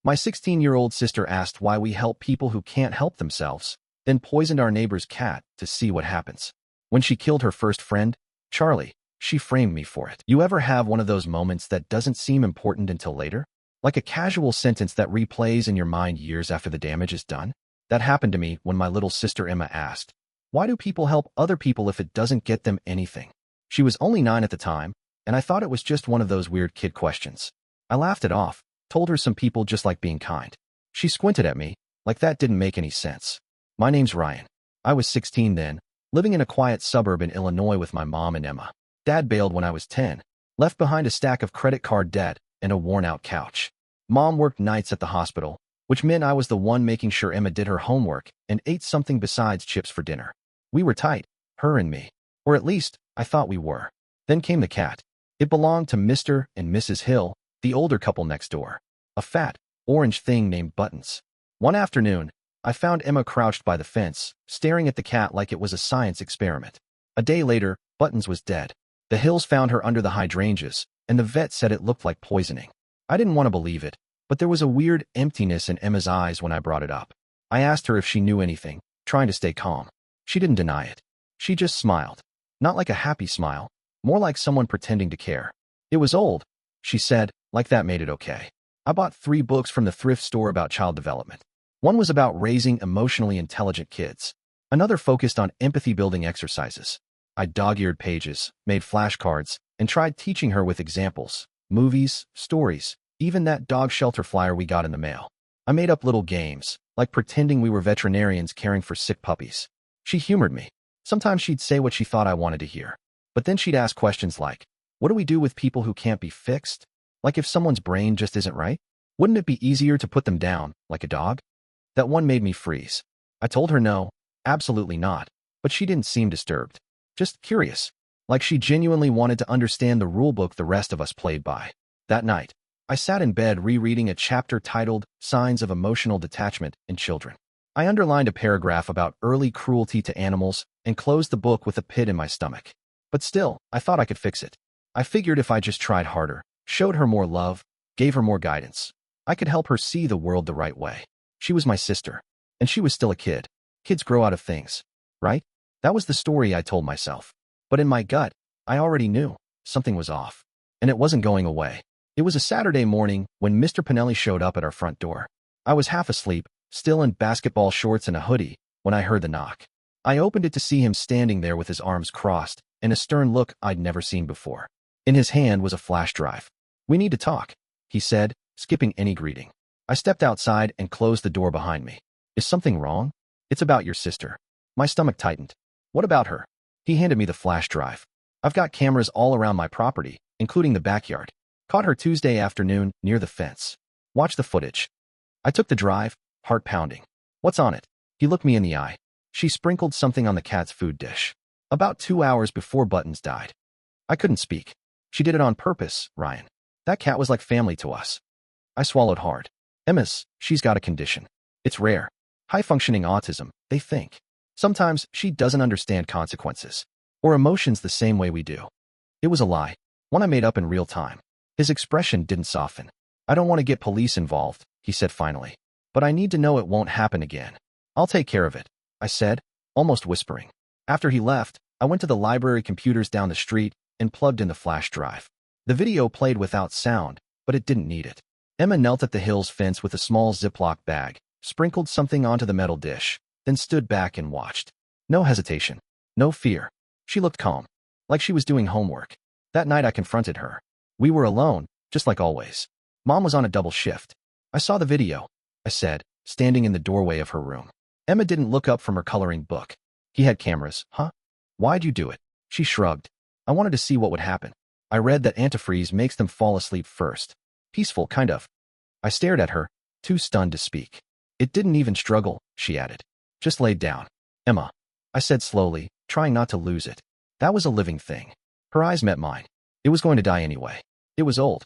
My 16-year-old sister asked why we help people who can't help themselves, then poisoned our neighbor's cat to see what happens. When she killed her first friend, Charlie, she framed me for it. You ever have one of those moments that doesn't seem important until later? Like a casual sentence that replays in your mind years after the damage is done? That happened to me when my little sister Emma asked, "Why do people help other people if it doesn't get them anything?" She was only 9 at the time, and I thought it was just one of those weird kid questions. I laughed it off, told her some people just like being kind. She squinted at me, like that didn't make any sense. My name's Ryan. I was 16 then, living in a quiet suburb in Illinois with my mom and Emma. Dad bailed when I was 10, left behind a stack of credit card debt and a worn-out couch. Mom worked nights at the hospital, which meant I was the one making sure Emma did her homework and ate something besides chips for dinner. We were tight, her and me. Or at least, I thought we were. Then came the cat. It belonged to Mr. and Mrs. Hill, the older couple next door. A fat, orange thing named Buttons. One afternoon, I found Emma crouched by the fence, staring at the cat like it was a science experiment. A day later, Buttons was dead. The Hills found her under the hydrangeas, and the vet said it looked like poisoning. I didn't want to believe it, but there was a weird emptiness in Emma's eyes when I brought it up. I asked her if she knew anything, trying to stay calm. She didn't deny it. She just smiled. Not like a happy smile, more like someone pretending to care. It was old, she said, like that made it okay. I bought 3 books from the thrift store about child development. One was about raising emotionally intelligent kids. Another focused on empathy-building exercises. I dog-eared pages, made flashcards, and tried teaching her with examples, movies, stories, even that dog shelter flyer we got in the mail. I made up little games, like pretending we were veterinarians caring for sick puppies. She humored me. Sometimes she'd say what she thought I wanted to hear. But then she'd ask questions like, what do we do with people who can't be fixed? Like if someone's brain just isn't right? Wouldn't it be easier to put them down, like a dog? That one made me freeze. I told her no, absolutely not, but she didn't seem disturbed. Just curious, like she genuinely wanted to understand the rulebook the rest of us played by. That night, I sat in bed rereading a chapter titled Signs of Emotional Detachment in Children. I underlined a paragraph about early cruelty to animals and closed the book with a pit in my stomach. But still, I thought I could fix it. I figured if I just tried harder, showed her more love, gave her more guidance, I could help her see the world the right way. She was my sister, and she was still a kid. Kids grow out of things, right? That was the story I told myself. But in my gut, I already knew something was off, and it wasn't going away. It was a Saturday morning when Mr. Pinelli showed up at our front door. I was half asleep, still in basketball shorts and a hoodie, when I heard the knock. I opened it to see him standing there with his arms crossed and a stern look I'd never seen before. In his hand was a flash drive. "We need to talk," he said, skipping any greeting. I stepped outside and closed the door behind me. "Is something wrong?" "It's about your sister." My stomach tightened. "What about her?" He handed me the flash drive. "I've got cameras all around my property, including the backyard. Caught her Tuesday afternoon near the fence. Watch the footage." I took the drive, heart pounding. "What's on it?" He looked me in the eye. "She sprinkled something on the cat's food dish. About 2 hours before Buttons died." I couldn't speak. "She did it on purpose, Ryan. That cat was like family to us." I swallowed hard. She's got a condition. It's rare. High-functioning autism, they think. Sometimes she doesn't understand consequences or emotions the same way we do." It was a lie, one I made up in real time. His expression didn't soften. "I don't want to get police involved," he said finally. "But I need to know it won't happen again." "I'll take care of it," I said, almost whispering. After he left, I went to the library computers down the street and plugged in the flash drive. The video played without sound, but it didn't need it. Emma knelt at the Hills fence with a small Ziploc bag, sprinkled something onto the metal dish, then stood back and watched. No hesitation. No fear. She looked calm, like she was doing homework. That night I confronted her. We were alone, just like always. Mom was on a double shift. "I saw the video," I said, standing in the doorway of her room. Emma didn't look up from her coloring book. "He had cameras, huh? Why'd you do it?" She shrugged. "I wanted to see what would happen. I read that antifreeze makes them fall asleep first. Peaceful, kind of." I stared at her, too stunned to speak. "It didn't even struggle," she added. "Just laid down." "Emma," I said slowly, trying not to lose it. "That was a living thing." Her eyes met mine. "It was going to die anyway. It was old."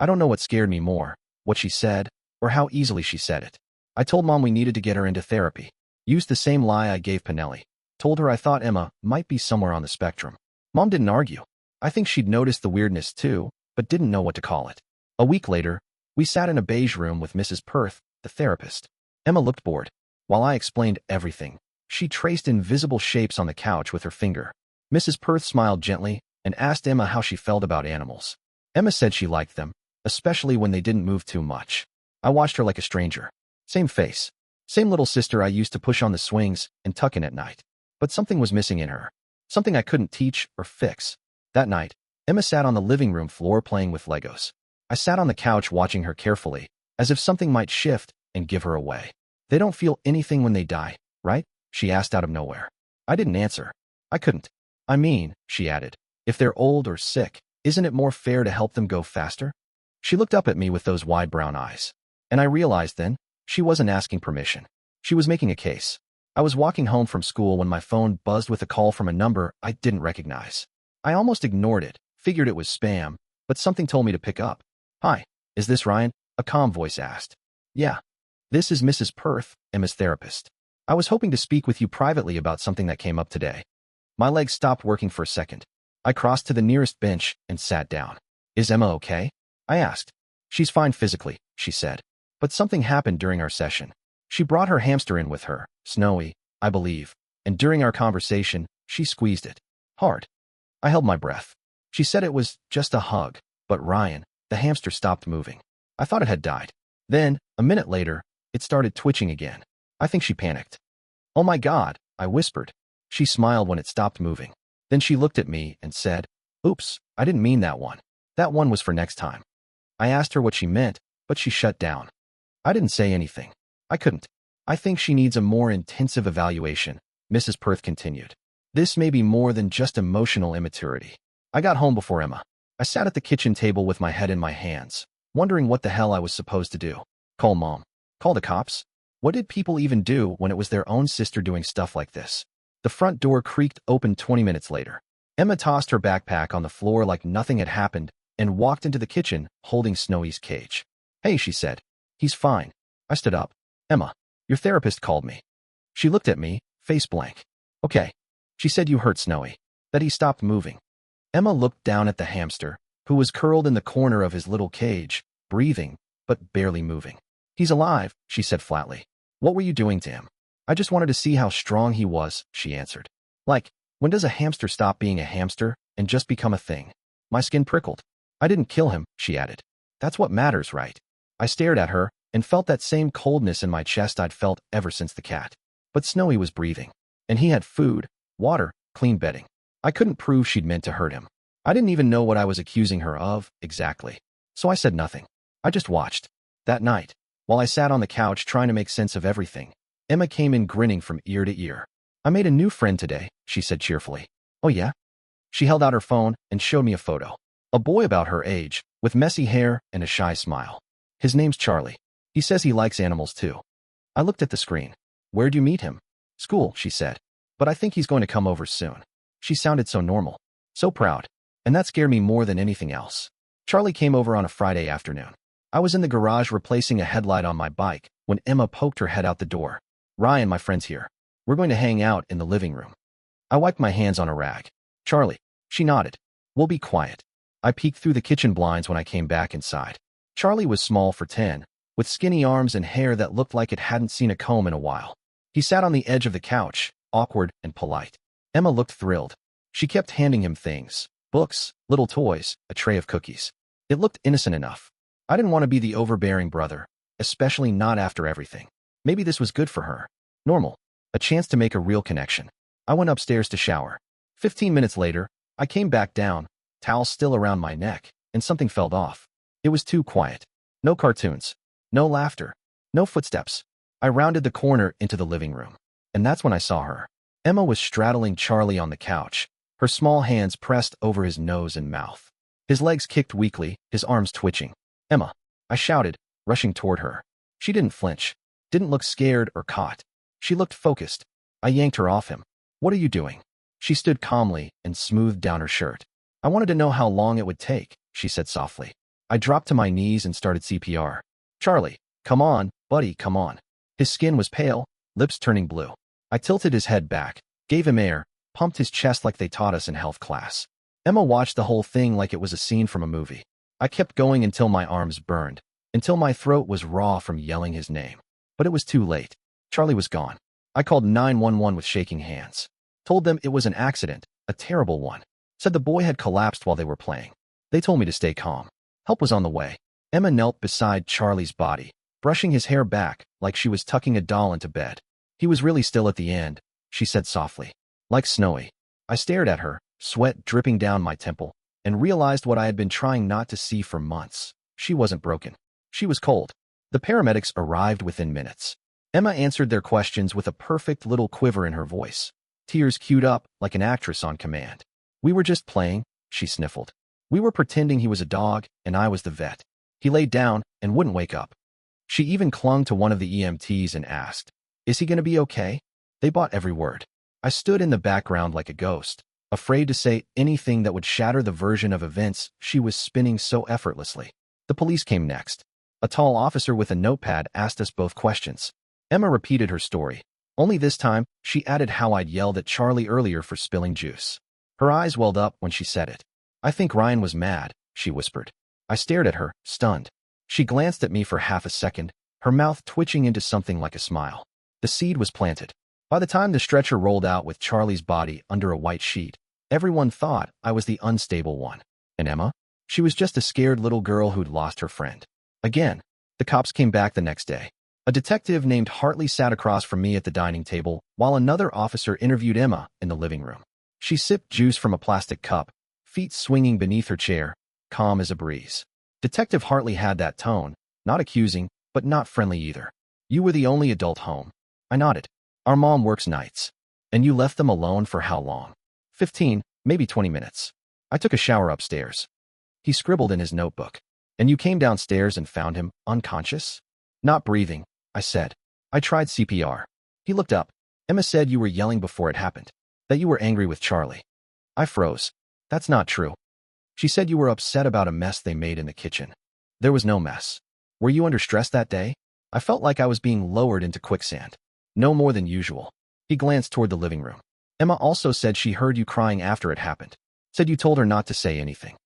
I don't know what scared me more, what she said, or how easily she said it. I told Mom we needed to get her into therapy. Used the same lie I gave Pinelli. Told her I thought Emma might be somewhere on the spectrum. Mom didn't argue. I think she'd noticed the weirdness too, but didn't know what to call it. A week later, We sat in a beige room with Mrs. Perth, the therapist. Emma looked bored. While I explained everything, she traced invisible shapes on the couch with her finger. Mrs. Perth smiled gently and asked Emma how she felt about animals. Emma said she liked them, especially when they didn't move too much. I watched her like a stranger. Same face. Same little sister I used to push on the swings and tuck in at night. But something was missing in her. Something I couldn't teach or fix. That night, Emma sat on the living room floor playing with Legos. I sat on the couch watching her carefully, as if something might shift and give her away. They don't feel anything when they die, right? She asked out of nowhere. I didn't answer. I couldn't. I mean, she added, if they're old or sick, isn't it more fair to help them go faster? She looked up at me with those wide brown eyes. And I realized then, she wasn't asking permission. She was making a case. I was walking home from school when my phone buzzed with a call from a number I didn't recognize. I almost ignored it, figured it was spam, but something told me to pick up. Hi, is this Ryan? A calm voice asked. Yeah. This is Mrs. Perth, Emma's therapist. I was hoping to speak with you privately about something that came up today. My legs stopped working for a second. I crossed to the nearest bench and sat down. Is Emma okay? I asked. She's fine physically, she said. But something happened during our session. She brought her hamster in with her, Snowy, I believe, and during our conversation, she squeezed it. Hard. I held my breath. She said it was just a hug, but Ryan, the hamster stopped moving. I thought it had died. Then, a minute later, it started twitching again. I think she panicked. Oh my God, I whispered. She smiled when it stopped moving. Then she looked at me and said, Oops, I didn't mean that one. That one was for next time. I asked her what she meant, but she shut down. I didn't say anything. I couldn't. I think she needs a more intensive evaluation, Mrs. Perth continued. This may be more than just emotional immaturity. I got home before Emma. I sat at the kitchen table with my head in my hands, wondering what the hell I was supposed to do. Call Mom. Call the cops? What did people even do when it was their own sister doing stuff like this? The front door creaked open 20 minutes later. Emma tossed her backpack on the floor like nothing had happened and walked into the kitchen holding Snowy's cage. Hey, she said. He's fine. I stood up. Emma, your therapist called me. She looked at me, face blank. Okay. She said you hurt Snowy. That he stopped moving. Emma looked down at the hamster, who was curled in the corner of his little cage, breathing, but barely moving. He's alive, she said flatly. What were you doing to him? I just wanted to see how strong he was, she answered. Like, when does a hamster stop being a hamster and just become a thing? My skin prickled. I didn't kill him, she added. That's what matters, right? I stared at her and felt that same coldness in my chest I'd felt ever since the cat. But Snowy was breathing. And he had food, water, clean bedding. I couldn't prove she'd meant to hurt him. I didn't even know what I was accusing her of, exactly. So I said nothing. I just watched. That night, while I sat on the couch trying to make sense of everything, Emma came in grinning from ear to ear. I made a new friend today, she said cheerfully. Oh yeah? She held out her phone and showed me a photo. A boy about her age, with messy hair and a shy smile. His name's Charlie. He says he likes animals too. I looked at the screen. Where'd you meet him? School, she said. But I think he's going to come over soon. She sounded so normal. So proud. And that scared me more than anything else. Charlie came over on a Friday afternoon. I was in the garage replacing a headlight on my bike when Emma poked her head out the door. Ryan, my friend's here. We're going to hang out in the living room. I wiped my hands on a rag. Charlie. She nodded. We'll be quiet. I peeked through the kitchen blinds when I came back inside. Charlie was small for 10, with skinny arms and hair that looked like it hadn't seen a comb in a while. He sat on the edge of the couch, awkward and polite. Emma looked thrilled. She kept handing him things. Books, little toys, a tray of cookies. It looked innocent enough. I didn't want to be the overbearing brother, especially not after everything. Maybe this was good for her. Normal. A chance to make a real connection. I went upstairs to shower. 15 minutes later, I came back down, towel still around my neck, and something fell off. It was too quiet. No cartoons. No laughter. No footsteps. I rounded the corner into the living room. And that's when I saw her. Emma was straddling Charlie on the couch, her small hands pressed over his nose and mouth. His legs kicked weakly, his arms twitching. Emma, I shouted, rushing toward her. She didn't flinch, didn't look scared or caught. She looked focused. I yanked her off him. What are you doing? She stood calmly and smoothed down her shirt. I wanted to know how long it would take, she said softly. I dropped to my knees and started CPR. Charlie, come on, buddy, come on. His skin was pale, lips turning blue. I tilted his head back, gave him air, pumped his chest like they taught us in health class. Emma watched the whole thing like it was a scene from a movie. I kept going until my arms burned, until my throat was raw from yelling his name. But it was too late. Charlie was gone. I called 911 with shaking hands. Told them it was an accident, a terrible one. Said the boy had collapsed while they were playing. They told me to stay calm. Help was on the way. Emma knelt beside Charlie's body, brushing his hair back like she was tucking a doll into bed. He was really still at the end, she said softly. Like Snowy. I stared at her, sweat dripping down my temple, and realized what I had been trying not to see for months. She wasn't broken. She was cold. The paramedics arrived within minutes. Emma answered their questions with a perfect little quiver in her voice. Tears queued up like an actress on command. We were just playing, she sniffled. We were pretending he was a dog, and I was the vet. He laid down and wouldn't wake up. She even clung to one of the EMTs and asked, "Is he going to be okay?" They bought every word. I stood in the background like a ghost, afraid to say anything that would shatter the version of events she was spinning so effortlessly. The police came next. A tall officer with a notepad asked us both questions. Emma repeated her story. Only this time, she added how I'd yelled at Charlie earlier for spilling juice. Her eyes welled up when she said it. I think Ryan was mad, she whispered. I stared at her, stunned. She glanced at me for half a second, her mouth twitching into something like a smile. The seed was planted. By the time the stretcher rolled out with Charlie's body under a white sheet, everyone thought I was the unstable one. And Emma? She was just a scared little girl who'd lost her friend. Again, the cops came back the next day. A detective named Hartley sat across from me at the dining table, while another officer interviewed Emma in the living room. She sipped juice from a plastic cup, feet swinging beneath her chair, calm as a breeze. Detective Hartley had that tone, not accusing, but not friendly either. You were the only adult home. I nodded. Our mom works nights. And you left them alone for how long? 15, maybe 20 minutes. I took a shower upstairs. He scribbled in his notebook. And you came downstairs and found him unconscious? Not breathing, I said. I tried CPR. He looked up. Emma said you were yelling before it happened, that you were angry with Charlie. I froze. That's not true. She said you were upset about a mess they made in the kitchen. There was no mess. Were you under stress that day? I felt like I was being lowered into quicksand. No more than usual. He glanced toward the living room. Emma also said she heard you crying after it happened. Said you told her not to say anything.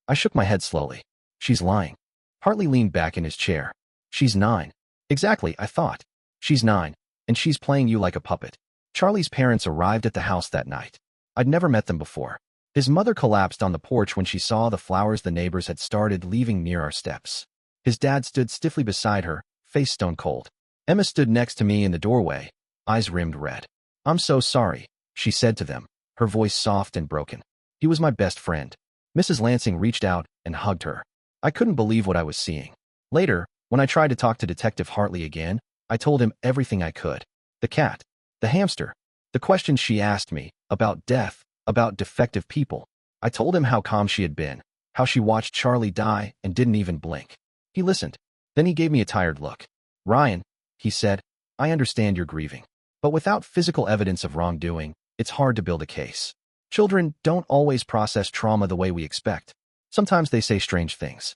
I shook my head slowly. She's lying. Hartley leaned back in his chair. She's 9. Exactly, I thought. She's 9, and she's playing you like a puppet. Charlie's parents arrived at the house that night. I'd never met them before. His mother collapsed on the porch when she saw the flowers the neighbors had started leaving near our steps. His dad stood stiffly beside her, face stone cold. Emma stood next to me in the doorway, eyes rimmed red. I'm so sorry, she said to them, her voice soft and broken. He was my best friend. Mrs. Lansing reached out and hugged her. I couldn't believe what I was seeing. Later, when I tried to talk to Detective Hartley again, I told him everything I could. The cat, the hamster, the questions she asked me, about death, about defective people. I told him how calm she had been, how she watched Charlie die and didn't even blink. He listened. Then he gave me a tired look. Ryan, he said, I understand you're grieving. But without physical evidence of wrongdoing, it's hard to build a case. Children don't always process trauma the way we expect. Sometimes they say strange things.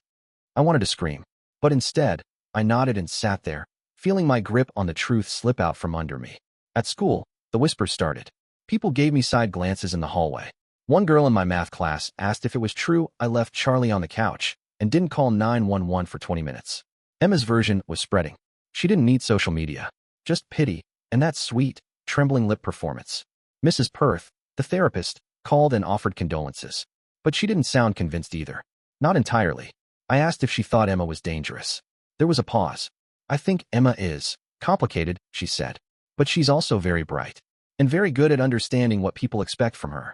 I wanted to scream. But instead, I nodded and sat there, feeling my grip on the truth slip out from under me. At school, the whispers started. People gave me side glances in the hallway. One girl in my math class asked if it was true I left Charlie on the couch and didn't call 911 for 20 minutes. Emma's version was spreading. She didn't need social media, just pity, and that sweet, trembling lip performance. Mrs. Perth, the therapist, called and offered condolences. But she didn't sound convinced either. Not entirely. I asked if she thought Emma was dangerous. There was a pause. I think Emma is complicated, she said. But she's also very bright. And very good at understanding what people expect from her.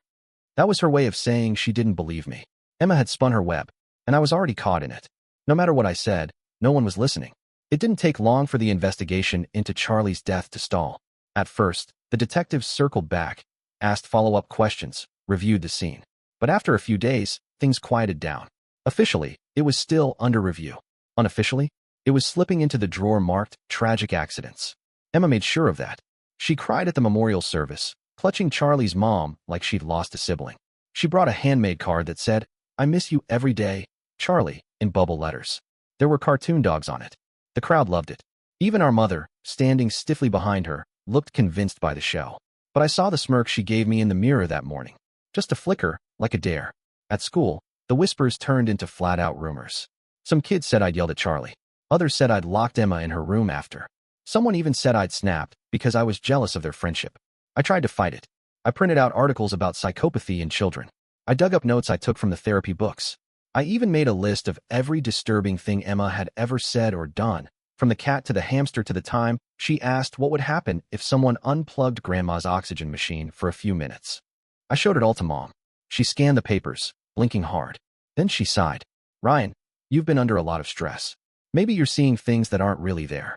That was her way of saying she didn't believe me. Emma had spun her web, and I was already caught in it. No matter what I said, no one was listening. It didn't take long for the investigation into Charlie's death to stall. At first, the detectives circled back, asked follow-up questions, reviewed the scene. But after a few days, things quieted down. Officially, it was still under review. Unofficially, it was slipping into the drawer marked tragic accidents. Emma made sure of that. She cried at the memorial service, clutching Charlie's mom like she'd lost a sibling. She brought a handmade card that said, I miss you every day, Charlie, in bubble letters. There were cartoon dogs on it. The crowd loved it. Even our mother, standing stiffly behind her, looked convinced by the show. But I saw the smirk she gave me in the mirror that morning. Just a flicker, like a dare. At school, the whispers turned into flat-out rumors. Some kids said I'd yelled at Charlie. Others said I'd locked Emma in her room after. Someone even said I'd snapped because I was jealous of their friendship. I tried to fight it. I printed out articles about psychopathy in children. I dug up notes I took from the therapy books. I even made a list of every disturbing thing Emma had ever said or done, from the cat to the hamster to the time she asked what would happen if someone unplugged Grandma's oxygen machine for a few minutes. I showed it all to Mom. She scanned the papers, blinking hard. Then she sighed. Ryan, you've been under a lot of stress. Maybe you're seeing things that aren't really there.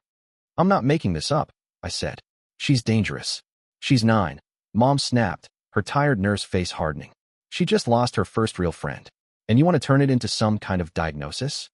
I'm not making this up, I said. She's dangerous. She's 9. Mom snapped, her tired nurse face hardening. She just lost her first real friend. And you want to turn it into some kind of diagnosis?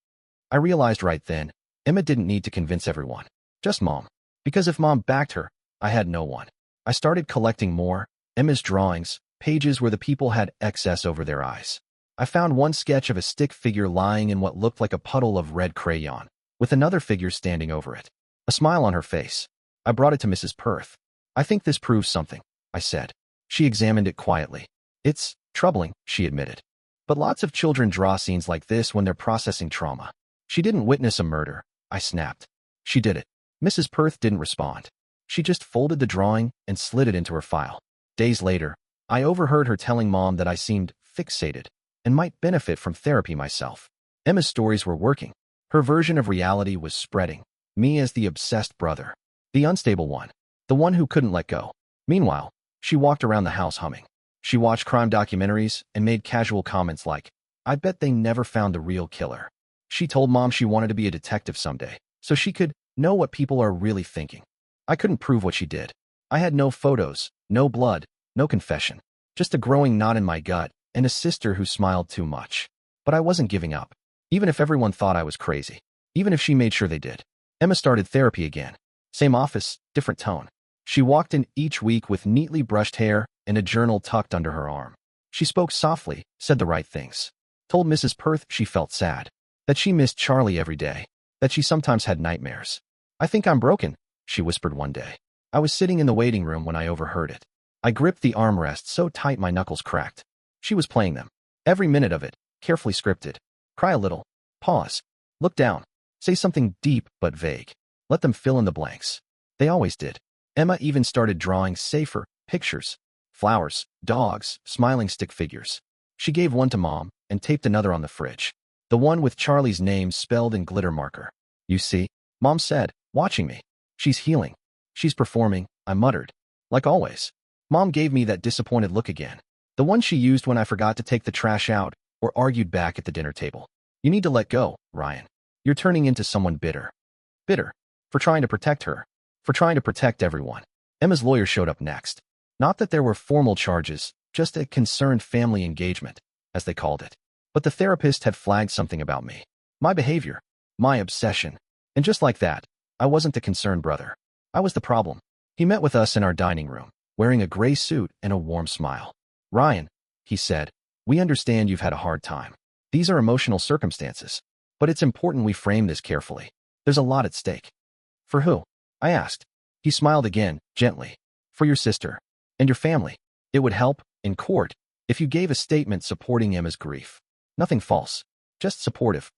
I realized right then, Emma didn't need to convince everyone. Just Mom. Because if Mom backed her, I had no one. I started collecting more, Emma's drawings, pages where the people had excess over their eyes. I found one sketch of a stick figure lying in what looked like a puddle of red crayon, with another figure standing over it. A smile on her face. I brought it to Mrs. Perth. I think this proves something, I said. She examined it quietly. It's troubling, she admitted. But lots of children draw scenes like this when they're processing trauma. She didn't witness a murder, I snapped. She did it. Mrs. Perth didn't respond. She just folded the drawing and slid it into her file. Days later, I overheard her telling Mom that I seemed fixated and might benefit from therapy myself. Emma's stories were working. Her version of reality was spreading. Me as the obsessed brother. The unstable one. The one who couldn't let go. Meanwhile, she walked around the house humming. She watched crime documentaries and made casual comments like, I bet they never found the real killer. She told Mom she wanted to be a detective someday, so she could know what people are really thinking. I couldn't prove what she did. I had no photos, no blood, no confession. Just a growing knot in my gut and a sister who smiled too much. But I wasn't giving up. Even if everyone thought I was crazy. Even if she made sure they did. Emma started therapy again. Same office, different tone. She walked in each week with neatly brushed hair and a journal tucked under her arm. She spoke softly, said the right things. Told Mrs. Perth she felt sad. That she missed Charlie every day. That she sometimes had nightmares. I think I'm broken, she whispered one day. I was sitting in the waiting room when I overheard it. I gripped the armrest so tight my knuckles cracked. She was playing them. Every minute of it, carefully scripted. Cry a little. Pause. Look down. Say something deep but vague. Let them fill in the blanks. They always did. Emma even started drawing safer pictures. Flowers, dogs, smiling stick figures. She gave one to Mom and taped another on the fridge. The one with Charlie's name spelled in glitter marker. You see, Mom said, watching me. She's healing. She's performing, I muttered. Like always. Mom gave me that disappointed look again. The one she used when I forgot to take the trash out or argued back at the dinner table. You need to let go, Ryan. You're turning into someone bitter. Bitter. For trying to protect her. For trying to protect everyone. Emma's lawyer showed up next. Not that there were formal charges, just a concerned family engagement, as they called it. But the therapist had flagged something about me. My behavior. My obsession. And just like that, I wasn't the concerned brother. I was the problem. He met with us in our dining room, wearing a gray suit and a warm smile. Ryan, he said, we understand you've had a hard time. These are emotional circumstances. But it's important we frame this carefully. There's a lot at stake. For who? I asked. He smiled again, gently. For your sister. And your family. It would help, in court, if you gave a statement supporting Emma's grief. Nothing false. Just supportive.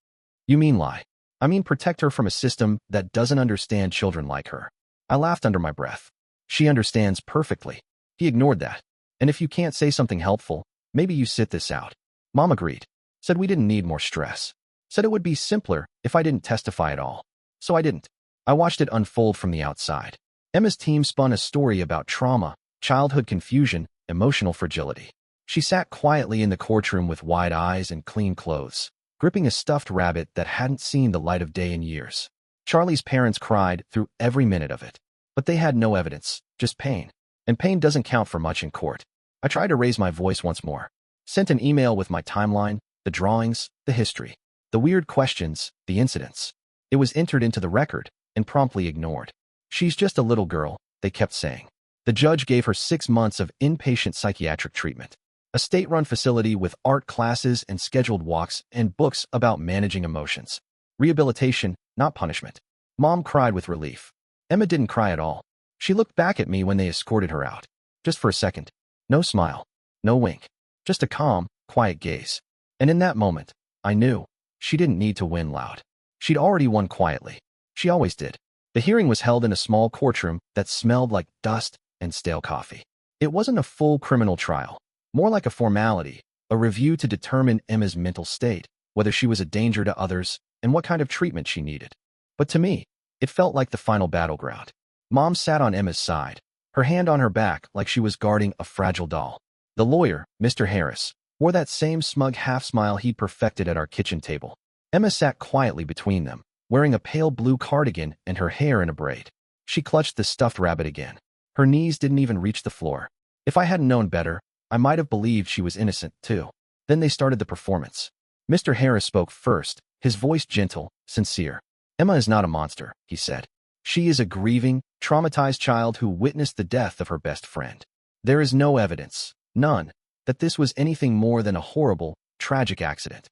You mean lie. I mean protect her from a system that doesn't understand children like her. I laughed under my breath. She understands perfectly. He ignored that. And if you can't say something helpful, maybe you sit this out. Mom agreed. Said we didn't need more stress. Said it would be simpler if I didn't testify at all. So I didn't. I watched it unfold from the outside. Emma's team spun a story about trauma, childhood confusion, emotional fragility. She sat quietly in the courtroom with wide eyes and clean clothes, gripping a stuffed rabbit that hadn't seen the light of day in years. Charlie's parents cried through every minute of it. But they had no evidence, just pain. And pain doesn't count for much in court. I tried to raise my voice once more. Sent an email with my timeline, the drawings, the history, the weird questions, the incidents. It was entered into the record and promptly ignored. She's just a little girl, they kept saying. The judge gave her 6 months of inpatient psychiatric treatment. A state-run facility with art classes and scheduled walks and books about managing emotions. Rehabilitation, not punishment. Mom cried with relief. Emma didn't cry at all. She looked back at me when they escorted her out. Just for a second. No smile. No wink. Just a calm, quiet gaze. And in that moment, I knew she didn't need to win loud. She'd already won quietly. She always did. The hearing was held in a small courtroom that smelled like dust and stale coffee. It wasn't a full criminal trial, more like a formality, a review to determine Emma's mental state, whether she was a danger to others, and what kind of treatment she needed. But to me, it felt like the final battleground. Mom sat on Emma's side, her hand on her back like she was guarding a fragile doll. The lawyer, Mr. Harris, wore that same smug half-smile he'd perfected at our kitchen table. Emma sat quietly between them, wearing a pale blue cardigan and her hair in a braid. She clutched the stuffed rabbit again. Her knees didn't even reach the floor. If I hadn't known better, I might have believed she was innocent, too. Then they started the performance. Mr. Harris spoke first, his voice gentle, sincere. Emma is not a monster, he said. She is a grieving, traumatized child who witnessed the death of her best friend. There is no evidence, none, that this was anything more than a horrible, tragic accident.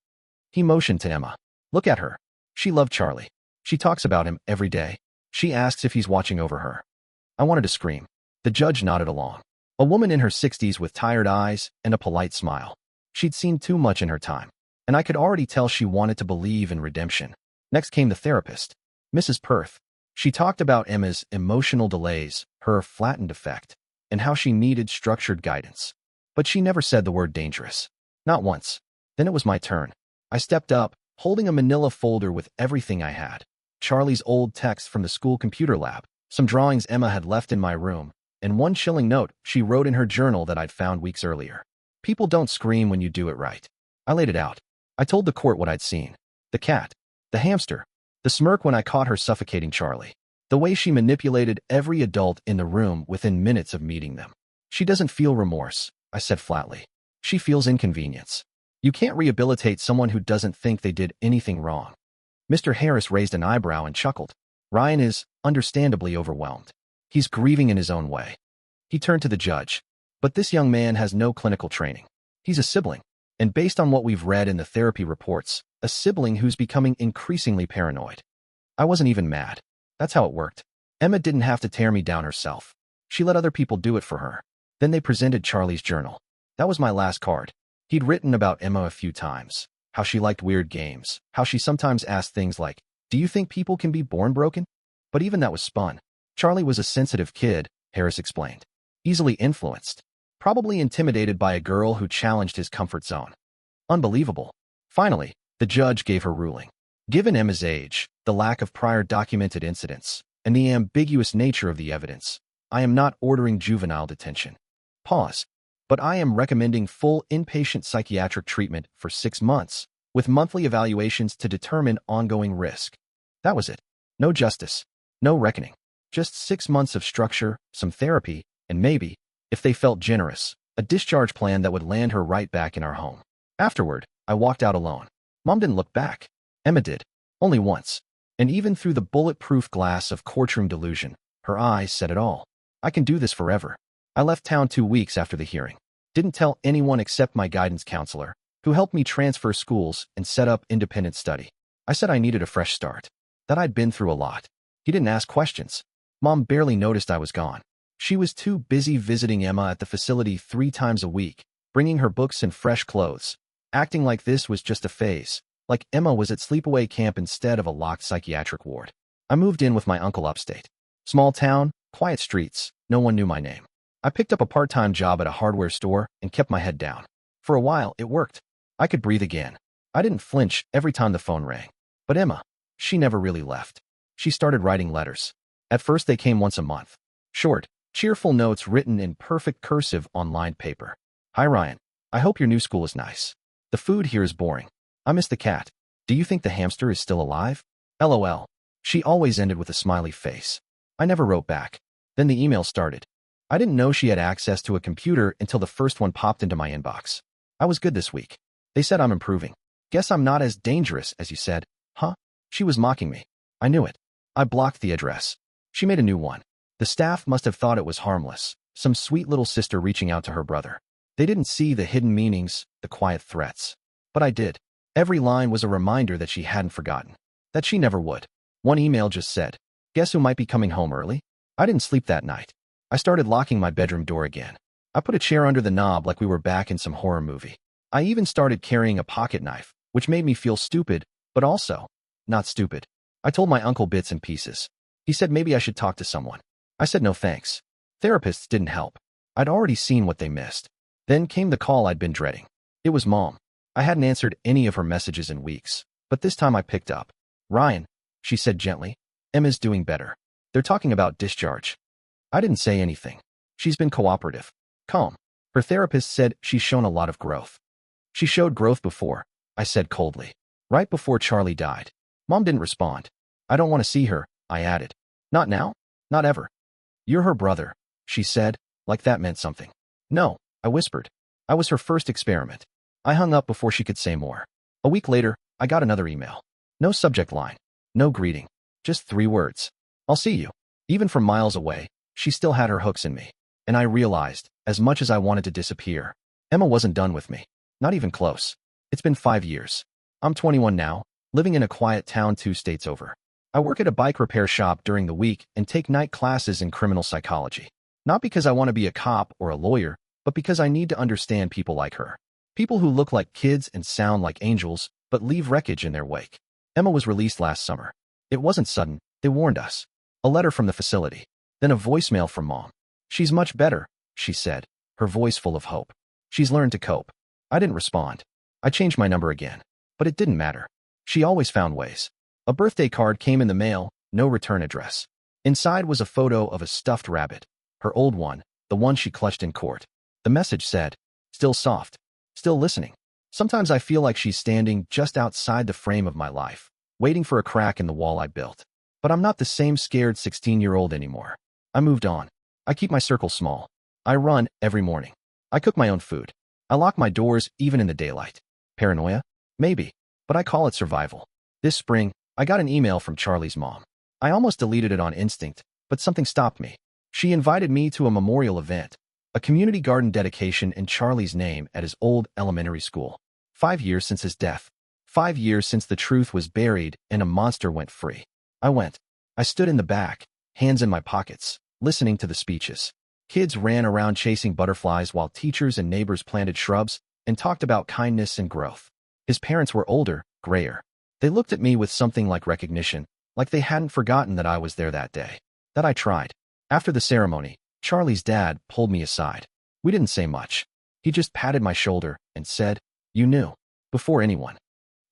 He motioned to Emma. Look at her. She loved Charlie. She talks about him every day. She asks if he's watching over her. I wanted to scream. The judge nodded along. A woman in her 60s with tired eyes and a polite smile. She'd seen too much in her time, and I could already tell she wanted to believe in redemption. Next came the therapist, Mrs. Perth. She talked about Emma's emotional delays, her flattened effect, and how she needed structured guidance. But she never said the word dangerous. Not once. Then it was my turn. I stepped up, holding a manila folder with everything I had. Charlie's old text from the school computer lab, some drawings Emma had left in my room, and one chilling note she wrote in her journal that I'd found weeks earlier. People don't scream when you do it right. I laid it out. I told the court what I'd seen. The cat. The hamster. The smirk when I caught her suffocating Charlie. The way she manipulated every adult in the room within minutes of meeting them. She doesn't feel remorse, I said flatly. She feels inconvenience. You can't rehabilitate someone who doesn't think they did anything wrong. Mr. Harris raised an eyebrow and chuckled. Ryan is, understandably, overwhelmed. He's grieving in his own way. He turned to the judge. But this young man has no clinical training. He's a sibling. And based on what we've read in the therapy reports, a sibling who's becoming increasingly paranoid. I wasn't even mad. That's how it worked. Emma didn't have to tear me down herself. She let other people do it for her. Then they presented Charlie's journal. That was my last card. He'd written about Emma a few times, how she liked weird games, how she sometimes asked things like, "Do you think people can be born broken?" But even that was spun. Charlie was a sensitive kid, Harris explained. Easily influenced. Probably intimidated by a girl who challenged his comfort zone. Unbelievable. Finally, the judge gave her ruling. Given Emma's age, the lack of prior documented incidents, and the ambiguous nature of the evidence, I am not ordering juvenile detention. Pause. But I am recommending full inpatient psychiatric treatment for 6 months, with monthly evaluations to determine ongoing risk. That was it. No justice. No reckoning. Just 6 months of structure, some therapy, and maybe, if they felt generous, a discharge plan that would land her right back in our home. Afterward, I walked out alone. Mom didn't look back. Emma did. Only once. And even through the bulletproof glass of courtroom delusion, her eyes said it all. I can do this forever. I left town 2 weeks after the hearing. Didn't tell anyone except my guidance counselor, who helped me transfer schools and set up independent study. I said I needed a fresh start. That I'd been through a lot. He didn't ask questions. Mom barely noticed I was gone. She was too busy visiting Emma at the facility 3 times a week, bringing her books and fresh clothes, acting like this was just a phase, like Emma was at sleepaway camp instead of a locked psychiatric ward. I moved in with my uncle upstate. Small town, quiet streets, no one knew my name. I picked up a part-time job at a hardware store and kept my head down. For a while, it worked. I could breathe again. I didn't flinch every time the phone rang. But Emma, she never really left. She started writing letters. At first, they came once a month. Short, cheerful notes written in perfect cursive on lined paper. Hi, Ryan. I hope your new school is nice. The food here is boring. I miss the cat. Do you think the hamster is still alive? LOL. She always ended with a smiley face. I never wrote back. Then the email started. I didn't know she had access to a computer until the first one popped into my inbox. I was good this week. They said I'm improving. Guess I'm not as dangerous as you said. Huh? She was mocking me. I knew it. I blocked the address. She made a new one. The staff must have thought it was harmless. Some sweet little sister reaching out to her brother. They didn't see the hidden meanings, the quiet threats. But I did. Every line was a reminder that she hadn't forgotten. That she never would. One email just said, "Guess who might be coming home early?" I didn't sleep that night. I started locking my bedroom door again. I put a chair under the knob like we were back in some horror movie. I even started carrying a pocket knife, which made me feel stupid, but also, not stupid. I told my uncle bits and pieces. He said maybe I should talk to someone. I said no thanks. Therapists didn't help. I'd already seen what they missed. Then came the call I'd been dreading. It was Mom. I hadn't answered any of her messages in weeks, but this time I picked up. Ryan, she said gently, Emma's doing better. They're talking about discharge. I didn't say anything. She's been cooperative. Calm. Her therapist said she's shown a lot of growth. She showed growth before, I said coldly. Right before Charlie died. Mom didn't respond. I don't want to see her, I added. Not now? Not ever. You're her brother, she said, like that meant something. No, I whispered. I was her first experiment. I hung up before she could say more. A week later, I got another email. No subject line. No greeting. Just 3 words. I'll see you. Even from miles away, she still had her hooks in me. And I realized, as much as I wanted to disappear, Emma wasn't done with me. Not even close. It's been 5 years. I'm 21 now, living in a quiet town 2 states over. I work at a bike repair shop during the week and take night classes in criminal psychology. Not because I want to be a cop or a lawyer, but because I need to understand people like her. People who look like kids and sound like angels, but leave wreckage in their wake. Emma was released last summer. It wasn't sudden, they warned us. A letter from the facility. Then a voicemail from Mom. She's much better, she said, her voice full of hope. She's learned to cope. I didn't respond. I changed my number again. But it didn't matter. She always found ways. A birthday card came in the mail, no return address. Inside was a photo of a stuffed rabbit. Her old one, the one she clutched in court. The message said, still soft. Still listening. Sometimes I feel like she's standing just outside the frame of my life, waiting for a crack in the wall I built. But I'm not the same scared 16-year-old anymore. I moved on. I keep my circle small. I run every morning. I cook my own food. I lock my doors even in the daylight. Paranoia? Maybe. But I call it survival. This spring, I got an email from Charlie's mom. I almost deleted it on instinct, but something stopped me. She invited me to a memorial event, a community garden dedication in Charlie's name at his old elementary school. 5 years since his death. 5 years since the truth was buried and a monster went free. I went. I stood in the back, hands in my pockets, listening to the speeches. Kids ran around chasing butterflies while teachers and neighbors planted shrubs and talked about kindness and growth. His parents were older, grayer. They looked at me with something like recognition, like they hadn't forgotten that I was there that day, that I tried. After the ceremony, Charlie's dad pulled me aside. We didn't say much. He just patted my shoulder and said, "You knew." Before anyone.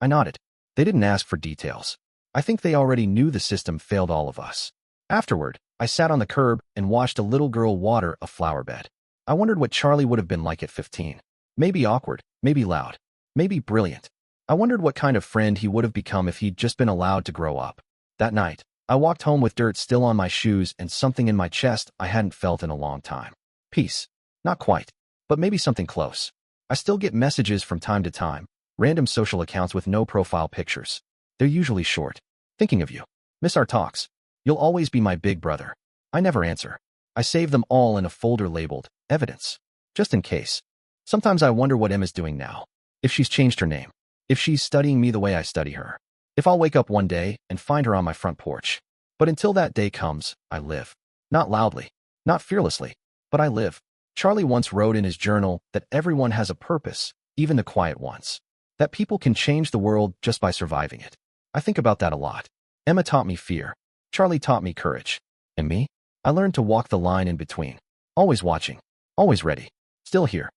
I nodded. They didn't ask for details. I think they already knew the system failed all of us. Afterward, I sat on the curb and watched a little girl water a flower bed. I wondered what Charlie would have been like at 15. Maybe awkward, maybe loud, maybe brilliant. I wondered what kind of friend he would have become if he'd just been allowed to grow up. That night, I walked home with dirt still on my shoes and something in my chest I hadn't felt in a long time. Peace. Not quite, but maybe something close. I still get messages from time to time, random social accounts with no profile pictures. They're usually short. Thinking of you. Miss our talks. You'll always be my big brother. I never answer. I save them all in a folder labeled evidence. Just in case. Sometimes I wonder what Emma's doing now. If she's changed her name. If she's studying me the way I study her. If I'll wake up one day and find her on my front porch. But until that day comes, I live. Not loudly. Not fearlessly. But I live. Charlie once wrote in his journal that everyone has a purpose, even the quiet ones. That people can change the world just by surviving it. I think about that a lot. Emma taught me fear. Charlie taught me courage. And me? I learned to walk the line in between. Always watching. Always ready. Still here.